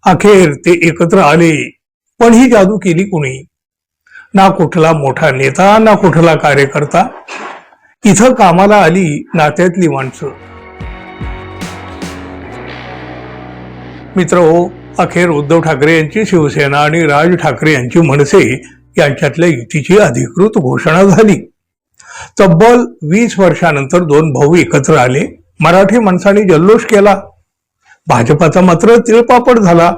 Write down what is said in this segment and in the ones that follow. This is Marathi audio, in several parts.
अखेर ते एकत्र आले, पण ही जादू केली कुणी? ना कुठला मोठा नेता, ना कुठला कार्यकर्ता. इथं कामाला आली नात्यातली माणसं. मित्रहो, अखेर उद्धव ठाकरे यांची शिवसेना आणि राज ठाकरे यांची मनसे यांच्यातल्या युतीची अधिकृत घोषणा झाली. तब्बल 20 वर्षानंतर दोन भाऊ एकत्र आले. मराठी माणसांनी जल्लोष केला. भाजपाचा मात्र तिळपापड झाला.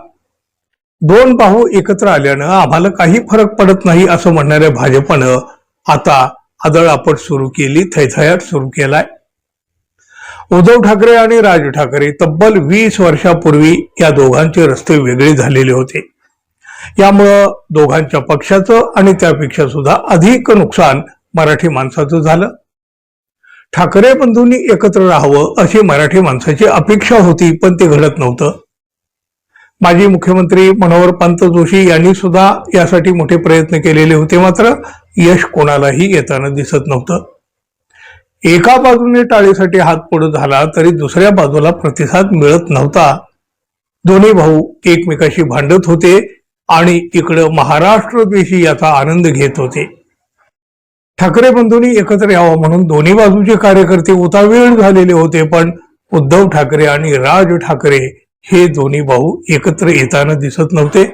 दोन भाऊ एकत्र आल्यानं आम्हाला काही फरक पडत नाही असं म्हणणाऱ्या भाजपनं आता आदळआपट सुरू केली, थैथयाट सुरू केलाय. उद्धव ठाकरे आणि राज ठाकरे तब्बल 20 वर्षापूर्वी या दोघांचे रस्ते वेगळे झालेले होते. यामुळं दोघांच्या पक्षाचं आणि त्यापेक्षा सुद्धा अधिक नुकसान मराठी माणसाचं झालं. ठाकरे बंधूंनी एकत्र राहावं अशी मराठी माणसाची अपेक्षा होती, पण ते घडत नव्हतं. माजी मुख्यमंत्री मनोहरपंत जोशी यांनी सुद्धा यासाठी मोठे प्रयत्न केलेले होते, मात्र यश कोणालाही येताना दिसत नव्हतं. एका बाजूने टाळीसाठी हात पुढे झाला तरी दुसऱ्या बाजूला प्रतिसाद मिळत नव्हता. दोन्ही भाऊ एकमेकाशी भांडत होते आणि इकडं महाराष्ट्र देशी याचा आनंद घेत होते. ठाकरे बंधूंनी एकत्र यावं म्हणून दोन्ही बाजूचे कार्यकर्ते उतावीळ झालेले होते, पण उद्धव ठाकरे आणि राज ठाकरे हे दोन्ही भाऊ एकत्र येताना दिसत नव्हते.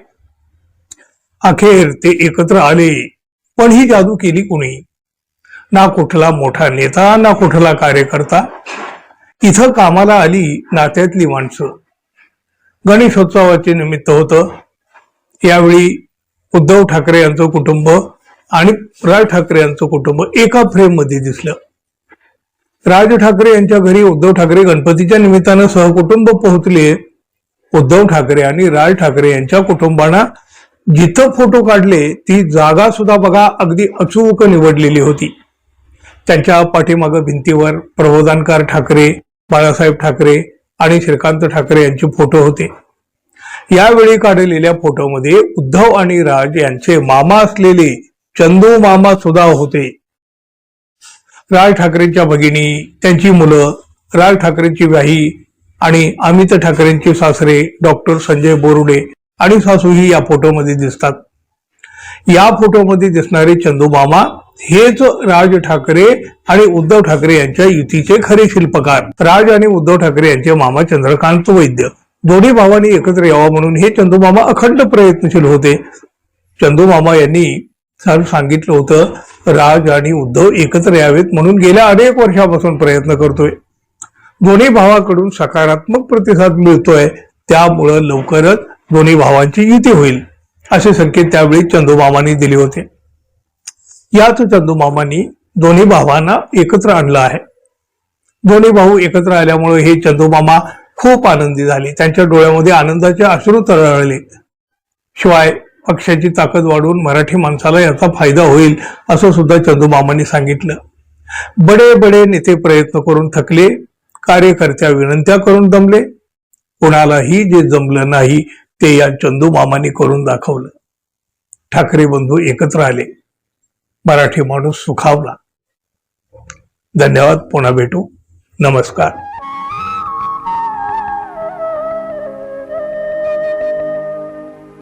अखेर ते एकत्र आले, पण ही जादू केली कुणी? ना कुठला मोठा नेता, ना कुठला कार्यकर्ता. इथं कामाला आली नात्यातली माणसं. गणेशोत्सवाचे निमित्त होतं. यावेळी उद्धव ठाकरे यांचं कुटुंब आणि राज ठाकरे यांचं कुटुंब एका फ्रेम मध्ये दिसलं. राज ठाकरे यांच्या घरी उद्धव ठाकरे गणपतीच्या निमित्तानं सहकुटुंब पोहोचले. उद्धव ठाकरे आणि राज ठाकरे यांच्या कुटुंबांना जिथं फोटो काढले ती जागा सुद्धा बघा अगदी अचूक निवडलेली होती. त्यांच्या पाठीमागं भिंतीवर प्रबोधनकार ठाकरे, बाळासाहेब ठाकरे आणि श्रीकांत ठाकरे यांचे फोटो होते. यावेळी काढलेल्या फोटोमध्ये उद्धव आणि राज यांचे मामा असलेले चंदू मामा सुद्धा होते. राज ठाकरेंच्या भगिनी, त्यांची मुलं, राज ठाकरेंची व्याही आणि अमित ठाकरेंचे सासरे डॉक्टर संजय बोरुडे आणि सासूही या फोटोमध्ये दिसतात. या फोटोमध्ये दिसणारे चंदू मामा हेच राज ठाकरे आणि उद्धव ठाकरे यांच्या युतीचे खरे शिल्पकार. राज आणि उद्धव ठाकरे यांचे मामा चंद्रकांत वैद्य. दोन्ही भावांनी एकत्र यावं म्हणून हे चंदू मामा अखंड प्रयत्नशील होते. चंदू मामा यांनी सांगितलं होतं राज आणि उद्धव एकत्र यावेत म्हणून गेल्या अनेक वर्षापासून प्रयत्न करतोय. दोन्ही भावाकडून सकारात्मक प्रतिसाद मिळतोय, त्यामुळं लवकरच दोन्ही भावांची युती होईल असे संकेत त्यावेळी चंदू मामांनी दिले होते. याच चंदू मामांनी दोन्ही भावांना एकत्र आणलं आहे. दोन्ही भाऊ एकत्र आल्यामुळे हे चंदू मामा खूप आनंदी झाले. त्यांच्या डोळ्यामध्ये आनंदाचे अश्रू तरळले. शिवाय पक्षाची ताकद वाढवून मराठी माणसाला याचा फायदा होईल असं सुद्धा चंदू मामांनी सांगितलं. बडे बडे नेते प्रयत्न करून थकले, कार्यकर्त्या विनंत्या करून दमले. कोणालाही जे जमलं नाही ते या चंदू मामांनी करून दाखवलं. ठाकरे बंधू एकत्र आले. मराठी माणूस सुखावला. धन्यवाद. पुन्हा भेटू. नमस्कार.